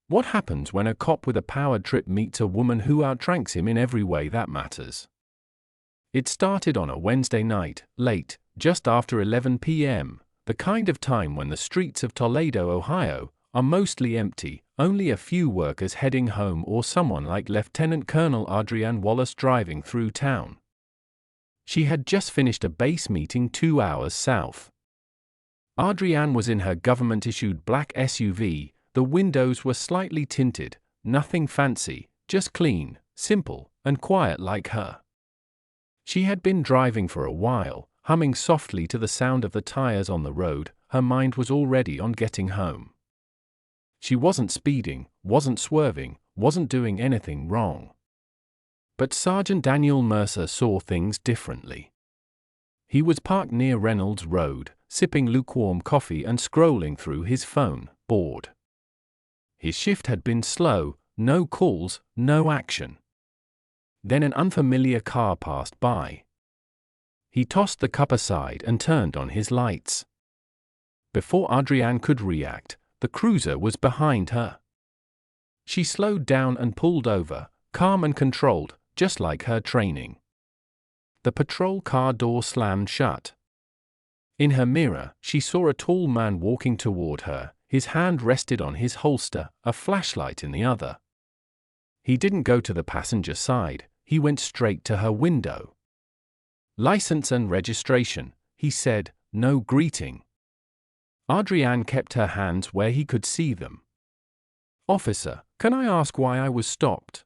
What happens when a cop with a power trip meets a woman who outranks him in every way that matters? It started on a Wednesday night, late, just after 11 p.m., the kind of time when the streets of Toledo, Ohio, are mostly empty, only a few workers heading home or someone like Lieutenant Colonel Adrienne Wallace driving through town. She had just finished a base meeting 2 hours south. Adrienne was in her government-issued black SUV. The windows were slightly tinted, nothing fancy, just clean, simple, and quiet like her. She had been driving for a while, humming softly to the sound of the tires on the road. Her mind was already on getting home. She wasn't speeding, wasn't swerving, wasn't doing anything wrong. But Sergeant Daniel Mercer saw things differently. He was parked near Reynolds Road, sipping lukewarm coffee and scrolling through his phone, bored. His shift had been slow, no calls, no action. Then an unfamiliar car passed by. He tossed the cup aside and turned on his lights. Before Adrienne could react, the cruiser was behind her. She slowed down and pulled over, calm and controlled, just like her training. The patrol car door slammed shut. In her mirror, she saw a tall man walking toward her, his hand rested on his holster, a flashlight in the other. He didn't go to the passenger side, he went straight to her window. "License and registration," he said, no greeting. Adrienne kept her hands where he could see them. "Officer, can I ask why I was stopped?"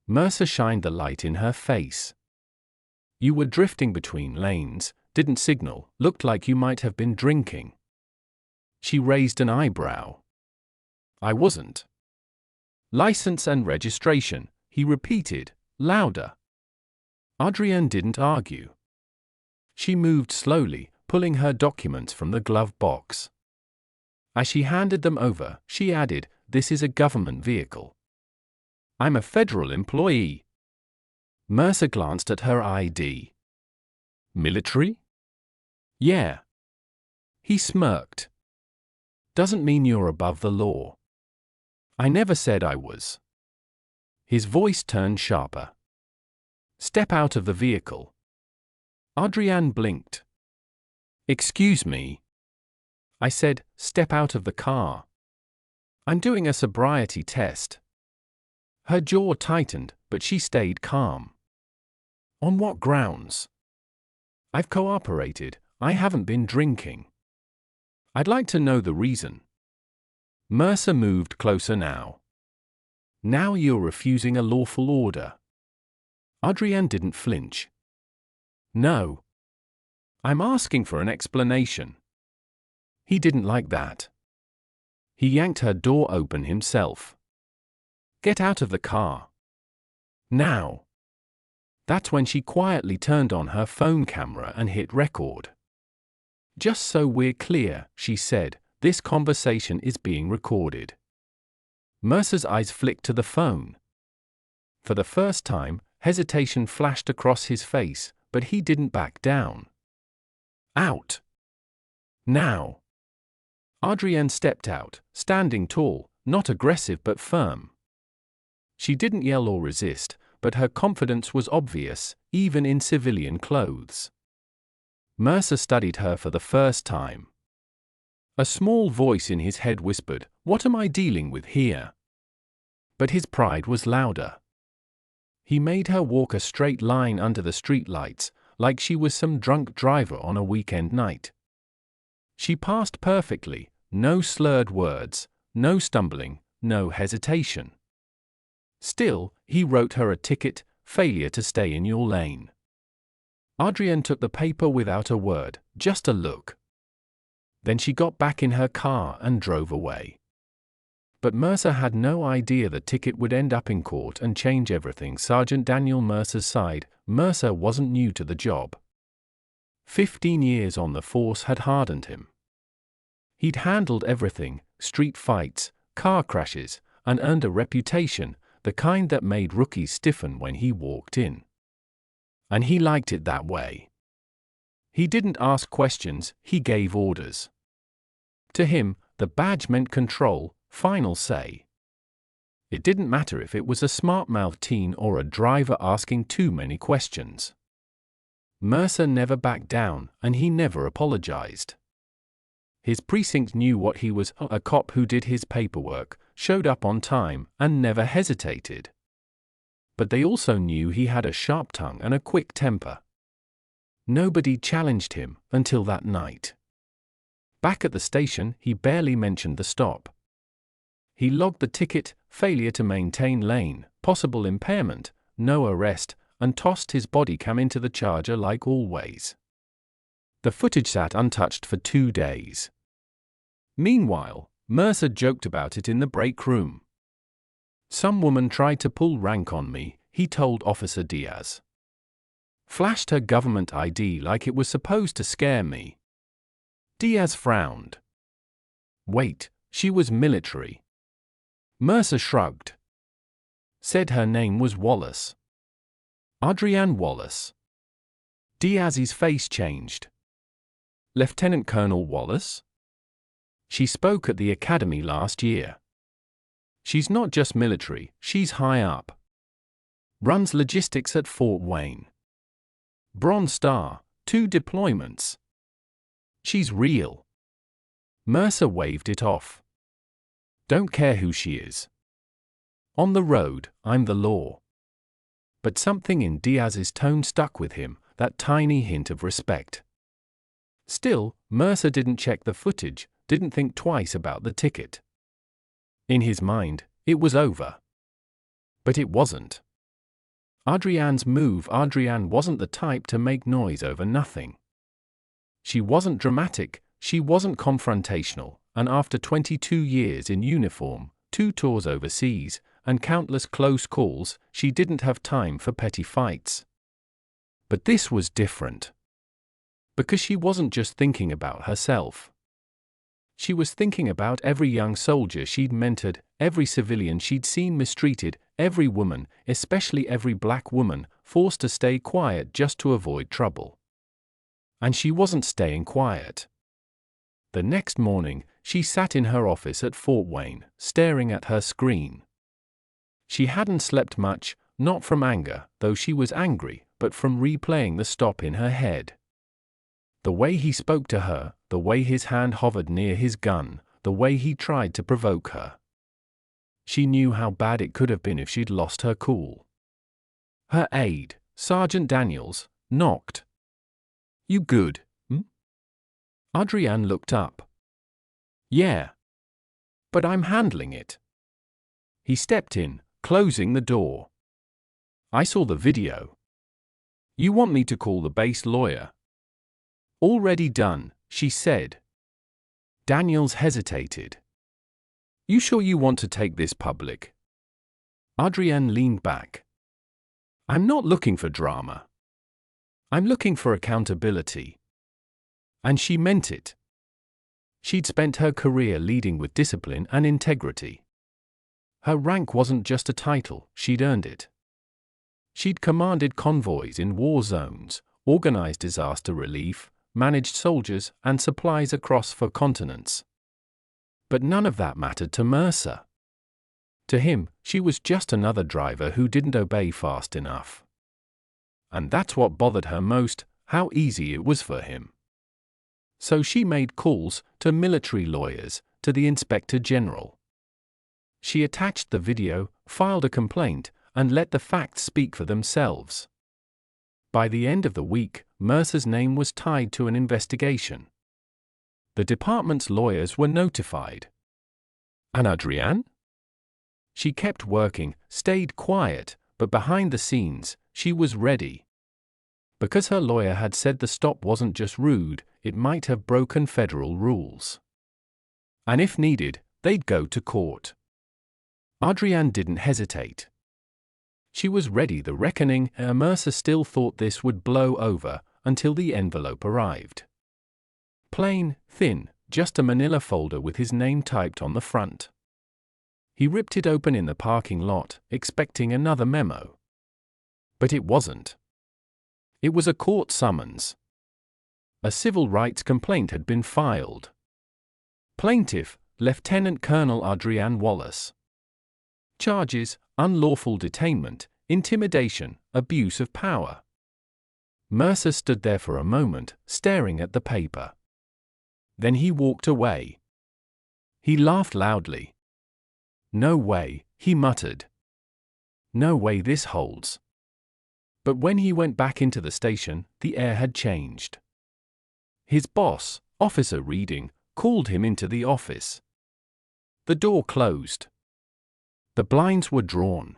Mercer shined the light in her face. "You were drifting between lanes, didn't signal, looked like you might have been drinking." She raised an eyebrow. "I wasn't." "License and registration," he repeated, louder. Adrienne didn't argue. She moved slowly, pulling her documents from the glove box. As she handed them over, she added, "This is a government vehicle. I'm a federal employee." Mercer glanced at her ID. "Military?" "Yeah." He smirked. "Doesn't mean you're above the law." "I never said I was." His voice turned sharper. "Step out of the vehicle." Adrienne blinked. "Excuse me." "I said, step out of the car. I'm doing a sobriety test." Her jaw tightened, but she stayed calm. "On what grounds?" "I've cooperated, I haven't been drinking." "I'd like to know the reason." Mercer moved closer now. "Now you're refusing a lawful order." Adrienne didn't flinch. "No. I'm asking for an explanation." He didn't like that. He yanked her door open himself. "Get out of the car. Now." That's when she quietly turned on her phone camera and hit record. "Just so we're clear," she said, "this conversation is being recorded." Mercer's eyes flicked to the phone. For the first time, hesitation flashed across his face, but he didn't back down. "Out. Now." Adrienne stepped out, standing tall, not aggressive but firm. She didn't yell or resist, but her confidence was obvious, even in civilian clothes. Mercer studied her for the first time. A small voice in his head whispered, "What am I dealing with here?" But his pride was louder. He made her walk a straight line under the streetlights, like she was some drunk driver on a weekend night. She passed perfectly, no slurred words, no stumbling, no hesitation. Still, he wrote her a ticket, "Failure to stay in your lane." Adrienne took the paper without a word, just a look. Then she got back in her car and drove away. But Mercer had no idea the ticket would end up in court and change everything. Sergeant Daniel Mercer sighed. Mercer wasn't new to the job. 15 years on the force had hardened him. He'd handled everything, street fights, car crashes, and earned a reputation, the kind that made rookies stiffen when he walked in. And he liked it that way. He didn't ask questions, he gave orders. To him, the badge meant control, final say. It didn't matter if it was a smart-mouthed teen or a driver asking too many questions. Mercer never backed down, and he never apologized. His precinct knew what he was, a cop who did his paperwork, showed up on time, and never hesitated. But they also knew he had a sharp tongue and a quick temper. Nobody challenged him until that night. Back at the station, he barely mentioned the stop. He logged the ticket, failure to maintain lane, possible impairment, no arrest, and tossed his body cam into the charger like always. The footage sat untouched for 2 days. Meanwhile, Mercer joked about it in the break room. Some woman tried to pull rank on me, he told Officer Diaz. Flashed her government ID like it was supposed to scare me. Diaz frowned. Wait, she was military. Mercer shrugged. Said her name was Wallace. Adrienne Wallace. Diaz's face changed. Lieutenant Colonel Wallace? She spoke at the academy last year. She's not just military, she's high up. Runs logistics at Fort Wayne. Bronze Star, 2 deployments. She's real. Mercer waved it off. Don't care who she is. On the road, I'm the law. But something in Diaz's tone stuck with him, that tiny hint of respect. Still, Mercer didn't check the footage, didn't think twice about the ticket. In his mind, it was over. But it wasn't. Adrienne's move. Adrienne wasn't the type to make noise over nothing. She wasn't dramatic, she wasn't confrontational, and after 22 years in uniform, 2 tours overseas, and countless close calls, she didn't have time for petty fights. But this was different. Because she wasn't just thinking about herself. She was thinking about every young soldier she'd mentored, every civilian she'd seen mistreated, every woman, especially every black woman, forced to stay quiet just to avoid trouble. And she wasn't staying quiet. The next morning, she sat in her office at Fort Wayne, staring at her screen. She hadn't slept much, not from anger, though she was angry, but from replaying the stop in her head. The way he spoke to her, the way his hand hovered near his gun, the way he tried to provoke her. She knew how bad it could have been if she'd lost her cool. Her aide, Sergeant Daniels, knocked. You good, hmm? Adrienne looked up. Yeah. But I'm handling it. He stepped in, closing the door. I saw the video. You want me to call the base lawyer? Already done, she said. Daniels hesitated. You sure you want to take this public? Adrienne leaned back. I'm not looking for drama. I'm looking for accountability. And she meant it. She'd spent her career leading with discipline and integrity. Her rank wasn't just a title, she'd earned it. She'd commanded convoys in war zones, organized disaster relief, managed soldiers and supplies across 4 continents. But none of that mattered to Mercer. To him, she was just another driver who didn't obey fast enough. And that's what bothered her most, how easy it was for him. So she made calls to military lawyers, to the Inspector General. She attached the video, filed a complaint, and let the facts speak for themselves. By the end of the week, Mercer's name was tied to an investigation. The department's lawyers were notified. And Adrienne? She kept working, stayed quiet, but behind the scenes, she was ready. Because her lawyer had said the stop wasn't just rude, it might have broken federal rules. And if needed, they'd go to court. Adrienne didn't hesitate. She was ready. The reckoning. Mercer still thought this would blow over, until the envelope arrived. Plain, thin, just a manila folder with his name typed on the front. He ripped it open in the parking lot, expecting another memo. But it wasn't. It was a court summons. A civil rights complaint had been filed. Plaintiff, Lieutenant Colonel Adrienne Wallace. Charges: unlawful detainment, intimidation, abuse of power. Mercer stood there for a moment, staring at the paper. Then he walked away. He laughed loudly. "No way," he muttered. "No way this holds." But when he went back into the station, the air had changed. His boss, Officer Reading, called him into the office. The door closed. The blinds were drawn.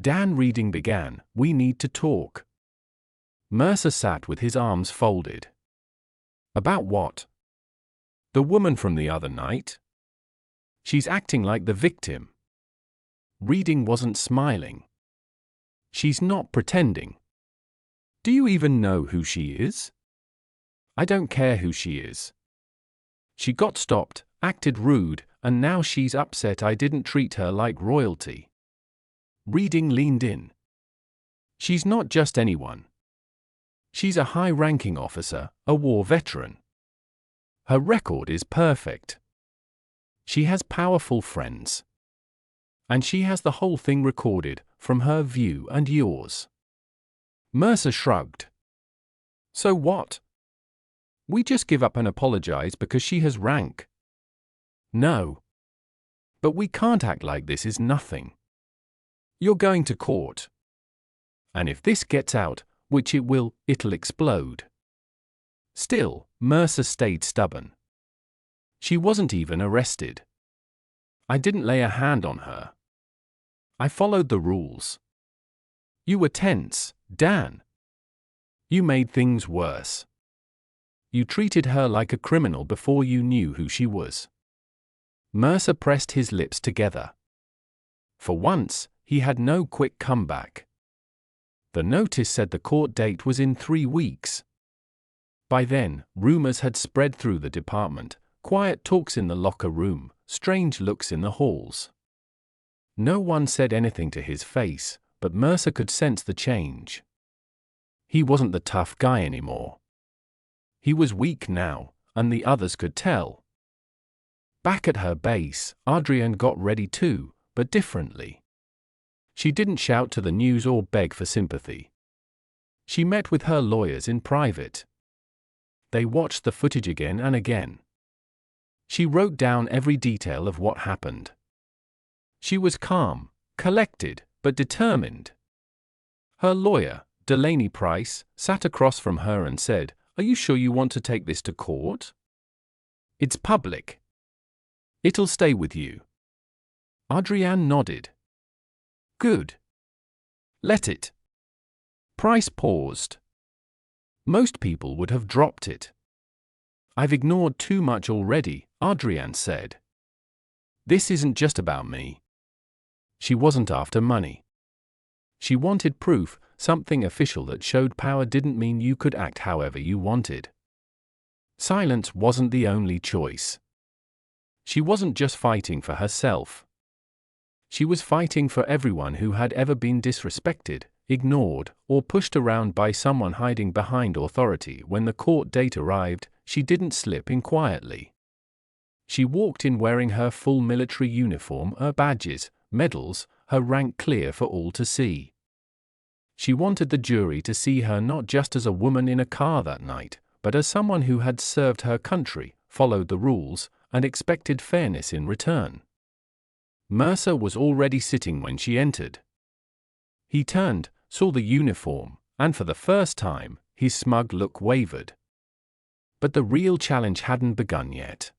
Dan Reading began, "We need to talk." Mercer sat with his arms folded. "About what?" "The woman from the other night. She's acting like the victim." Reading wasn't smiling. "She's not pretending." "Do you even know who she is?" "I don't care who she is. She got stopped, acted rude, and now she's upset I didn't treat her like royalty." Reading leaned in. "She's not just anyone. She's a high-ranking officer, a war veteran. Her record is perfect. She has powerful friends. And she has the whole thing recorded, from her view and yours." Mercer shrugged. "So what? We just give up and apologize because she has rank?" "No. But we can't act like this is nothing. You're going to court. And if this gets out, which it will, it'll explode." Still, Mercer stayed stubborn. "She wasn't even arrested. I didn't lay a hand on her. I followed the rules." "You were tense, Dan. You made things worse. You treated her like a criminal before you knew who she was." Mercer pressed his lips together. For once, he had no quick comeback. The notice said the court date was in 3 weeks. By then, rumors had spread through the department, quiet talks in the locker room, strange looks in the halls. No one said anything to his face, but Mercer could sense the change. He wasn't the tough guy anymore. He was weak now, and the others could tell. Back at her base, Adrienne got ready too, but differently. She didn't shout to the news or beg for sympathy. She met with her lawyers in private. They watched the footage again and again. She wrote down every detail of what happened. She was calm, collected, but determined. Her lawyer, Delaney Price, sat across from her and said, "Are you sure you want to take this to court? It's public. It'll stay with you." Adrienne nodded. "Good. Let it." Price paused. Most people would have dropped it. "I've ignored too much already," Adrienne said. "This isn't just about me." She wasn't after money. She wanted proof, something official that showed power didn't mean you could act however you wanted. Silence wasn't the only choice. She wasn't just fighting for herself. She was fighting for everyone who had ever been disrespected, ignored, or pushed around by someone hiding behind authority. When the court date arrived, she didn't slip in quietly. She walked in wearing her full military uniform, her badges, medals, her rank clear for all to see. She wanted the jury to see her not just as a woman in a car that night, but as someone who had served her country, followed the rules, and expected fairness in return. Mercer was already sitting when she entered. He turned, saw the uniform, and for the first time, his smug look wavered. But the real challenge hadn't begun yet.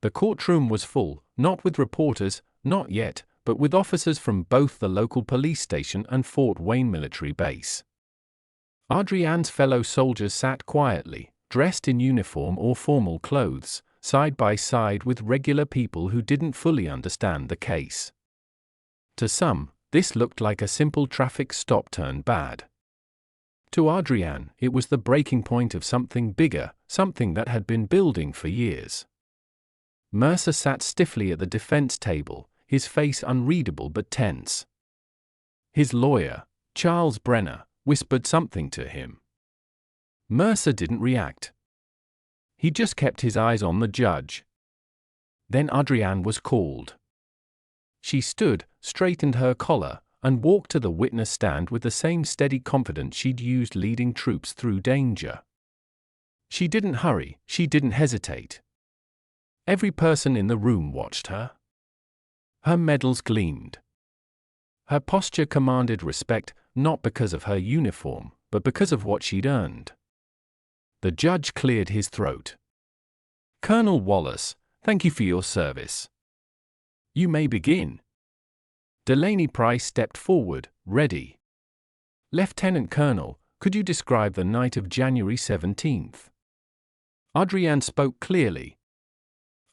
The courtroom was full, not with reporters, not yet, but with officers from both the local police station and Fort Wayne military base. Adrienne's fellow soldiers sat quietly, dressed in uniform or formal clothes, side by side with regular people who didn't fully understand the case. To some, this looked like a simple traffic stop turned bad. To Adrienne, it was the breaking point of something bigger, something that had been building for years. Mercer sat stiffly at the defense table, his face unreadable but tense. His lawyer, Charles Brenner, whispered something to him. Mercer didn't react. He just kept his eyes on the judge. Then Adrienne was called. She stood, straightened her collar, and walked to the witness stand with the same steady confidence she'd used leading troops through danger. She didn't hurry, she didn't hesitate. Every person in the room watched her. Her medals gleamed. Her posture commanded respect, not because of her uniform, but because of what she'd earned. The judge cleared his throat. "Colonel Wallace, thank you for your service. You may begin." Delaney Price stepped forward, ready. "Lieutenant Colonel, could you describe the night of January 17th? Adrienne spoke clearly.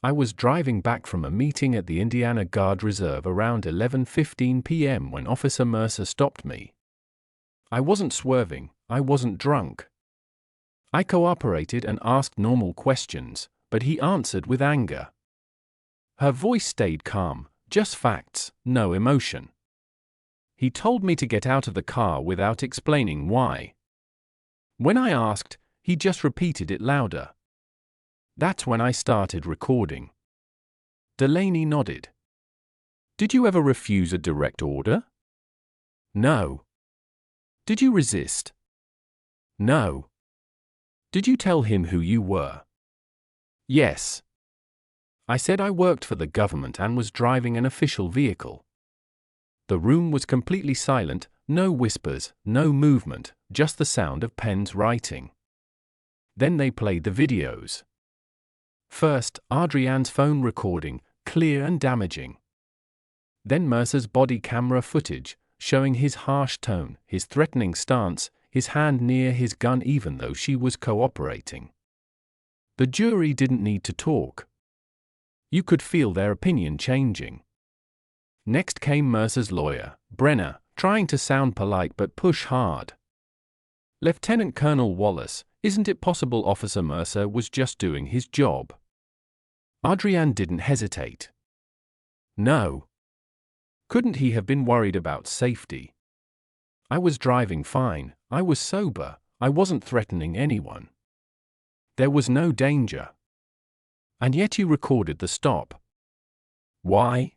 "I was driving back from a meeting at the Indiana Guard Reserve around 11:15 p.m. when Officer Mercer stopped me. I wasn't swerving, I wasn't drunk. I cooperated and asked normal questions, but he answered with anger. Her voice stayed calm, just facts, no emotion. He told me to get out of the car without explaining why. When I asked, he just repeated it louder. That's when I started recording." Delaney nodded. "Did you ever refuse a direct order?" "No." "Did you resist?" "No." "Did you tell him who you were?" "Yes. I said I worked for the government and was driving an official vehicle." The room was completely silent, no whispers, no movement, just the sound of pens writing. Then they played the videos. First, Adrienne's phone recording, clear and damaging. Then Mercer's body camera footage, showing his harsh tone, his threatening stance, his hand near his gun even though she was cooperating. The jury didn't need to talk. You could feel their opinion changing. Next came Mercer's lawyer, Brenner, trying to sound polite but push hard. "Lieutenant Colonel Wallace, isn't it possible Officer Mercer was just doing his job?" Adrienne didn't hesitate. "No. Couldn't he have been worried about safety? I was driving fine, I was sober, I wasn't threatening anyone. There was no danger. And yet you recorded the stop. Why?"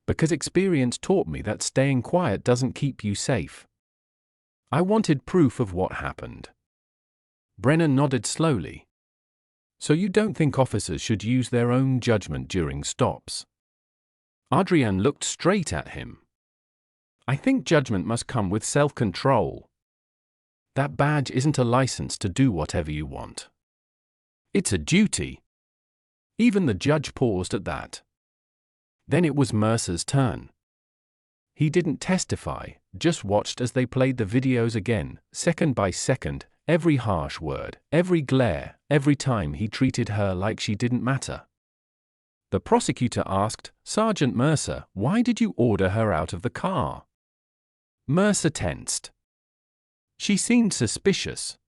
"Because experience taught me that staying quiet doesn't keep you safe. I wanted proof of what happened." Brenner nodded slowly. "So you don't think officers should use their own judgment during stops?" Adrienne looked straight at him. "I think judgment must come with self-control. That badge isn't a license to do whatever you want. It's a duty." Even the judge paused at that. Then it was Mercer's turn. He didn't testify, just watched as they played the videos again, second by second, every harsh word, every glare, every time he treated her like she didn't matter. The prosecutor asked, "Sergeant Mercer, why did you order her out of the car?" Mercer tensed. "She seemed suspicious."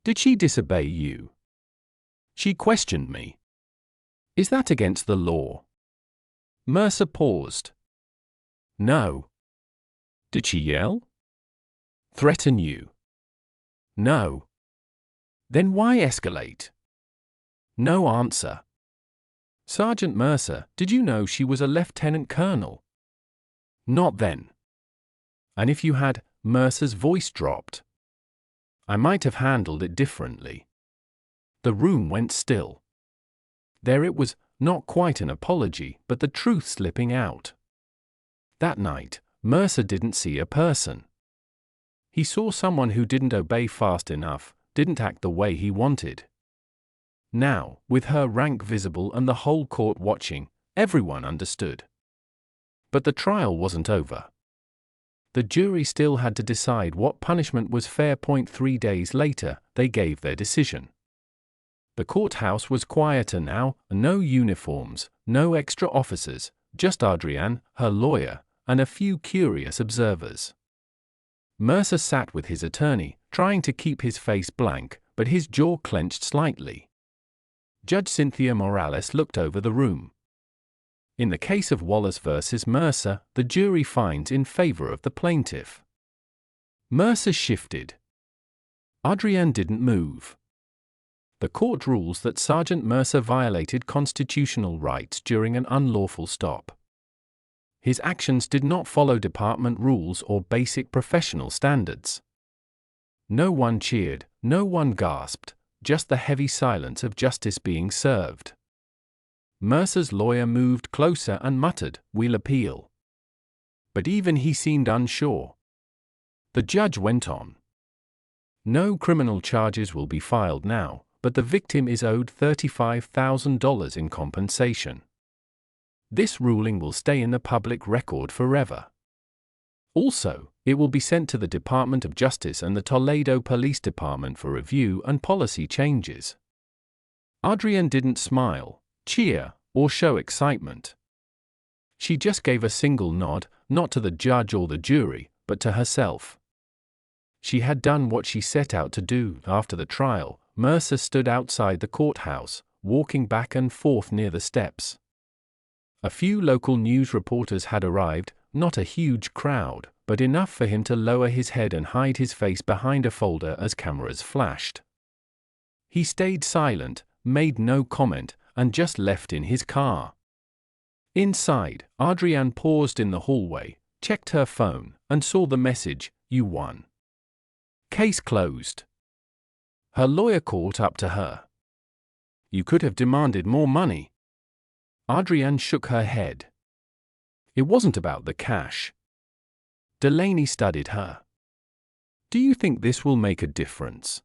"Did she disobey you?" "She questioned me." "Is that against the law?" Mercer paused. "No." "Did she yell?" "Threaten you?" "No." "Then why escalate?" No answer. "Sergeant Mercer, did you know she was a lieutenant colonel?" "Not then." "And if you had," Mercer's voice dropped, "I might have handled it differently." The room went still. There it was, not quite an apology, but the truth slipping out. That night, Mercer didn't see a person. He saw someone who didn't obey fast enough, didn't act the way he wanted. Now, with her rank visible and the whole court watching, everyone understood. But the trial wasn't over. The jury still had to decide what punishment was fair. 3 days later, they gave their decision. The courthouse was quieter now, no uniforms, no extra officers, just Adrienne, her lawyer, and a few curious observers. Mercer sat with his attorney, trying to keep his face blank, but his jaw clenched slightly. Judge Cynthia Morales looked over the room. In the case of Wallace versus Mercer, the jury finds in favor of the plaintiff. Mercer shifted. Adrienne didn't move. The court rules that Sergeant Mercer violated constitutional rights during an unlawful stop. His actions did not follow department rules or basic professional standards. No one cheered, no one gasped, just the heavy silence of justice being served. Mercer's lawyer moved closer and muttered, "We'll appeal." But even he seemed unsure. The judge went on. "No criminal charges will be filed now, but the victim is owed $35,000 in compensation. This ruling will stay in the public record forever. Also, it will be sent to the Department of Justice and the Toledo Police Department for review and policy changes." Adrienne didn't smile, cheer, or show excitement. She just gave a single nod, not to the judge or the jury, but to herself. She had done what she set out to do. After the trial, Mercer stood outside the courthouse, walking back and forth near the steps. A few local news reporters had arrived, not a huge crowd, but enough for him to lower his head and hide his face behind a folder as cameras flashed. He stayed silent, made no comment, and just left in his car. Inside, Adrienne paused in the hallway, checked her phone, and saw the message, "You won. Case closed." Her lawyer caught up to her. "You could have demanded more money." Adrienne shook her head. It wasn't about the cash. Delaney studied her. "Do you think this will make a difference?"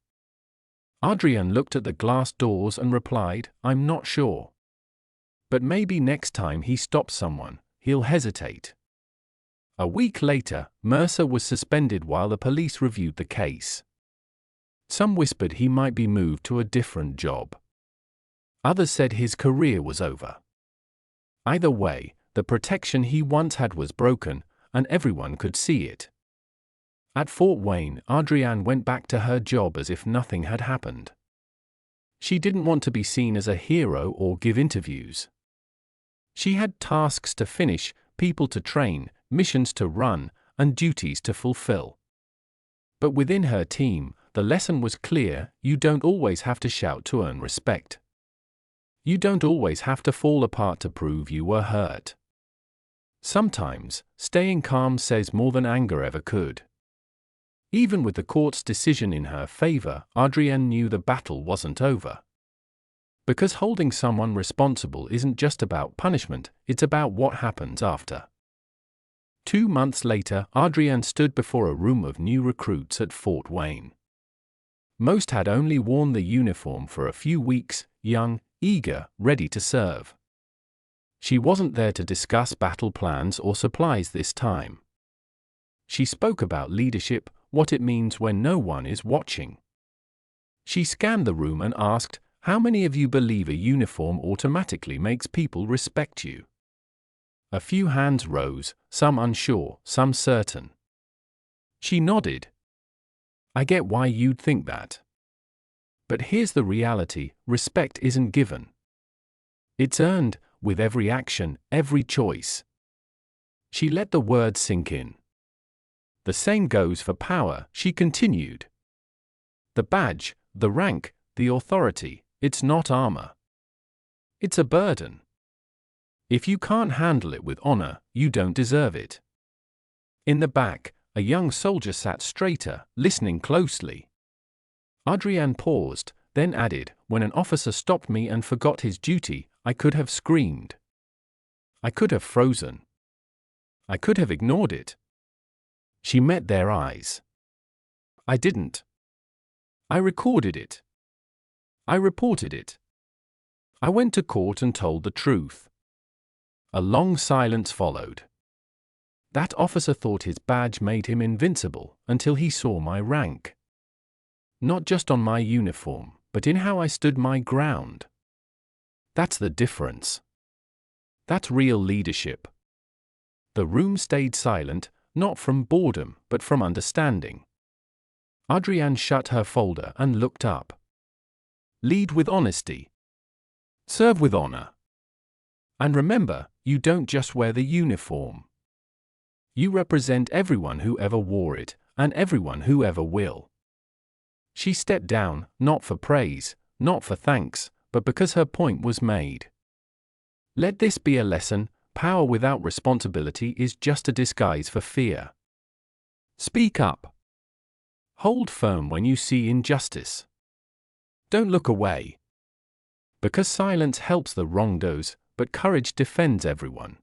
Adrienne looked at the glass doors and replied, "I'm not sure. But maybe next time he stops someone, he'll hesitate." A week later, Mercer was suspended while the police reviewed the case. Some whispered he might be moved to a different job. Others said his career was over. Either way, the protection he once had was broken, and everyone could see it. At Fort Wayne, Adrienne went back to her job as if nothing had happened. She didn't want to be seen as a hero or give interviews. She had tasks to finish, people to train, missions to run, and duties to fulfill. But within her team, the lesson was clear: you don't always have to shout to earn respect. You don't always have to fall apart to prove you were hurt. Sometimes, staying calm says more than anger ever could. Even with the court's decision in her favor, Adrienne knew the battle wasn't over. Because holding someone responsible isn't just about punishment, it's about what happens after. 2 months later, Adrienne stood before a room of new recruits at Fort Wayne. Most had only worn the uniform for a few weeks, young, eager, ready to serve. She wasn't there to discuss battle plans or supplies this time. She spoke about leadership, what it means when no one is watching. She scanned the room and asked, "How many of you believe a uniform automatically makes people respect you?" A few hands rose, some unsure, some certain. She nodded. "I get why you'd think that. But here's the reality: respect isn't given. It's earned, with every action, every choice." She let the words sink in. "The same goes for power," she continued. "The badge, the rank, the authority, it's not armor. It's a burden. If you can't handle it with honor, you don't deserve it." In the back, a young soldier sat straighter, listening closely. Adrienne paused, then added, "When an officer stopped me and forgot his duty, I could have screamed. I could have frozen. I could have ignored it." She met their eyes. "I didn't. I recorded it. I reported it. I went to court and told the truth." A long silence followed. "That officer thought his badge made him invincible until he saw my rank. Not just on my uniform, but in how I stood my ground. That's the difference. That's real leadership." The room stayed silent, not from boredom, but from understanding. Adrienne shut her folder and looked up. "Lead with honesty. Serve with honor. And remember, you don't just wear the uniform. You represent everyone who ever wore it, and everyone who ever will." She stepped down, not for praise, not for thanks, but because her point was made. Let this be a lesson: power without responsibility is just a disguise for fear. Speak up. Hold firm when you see injustice. Don't look away. Because silence helps the wrongdoers, but courage defends everyone.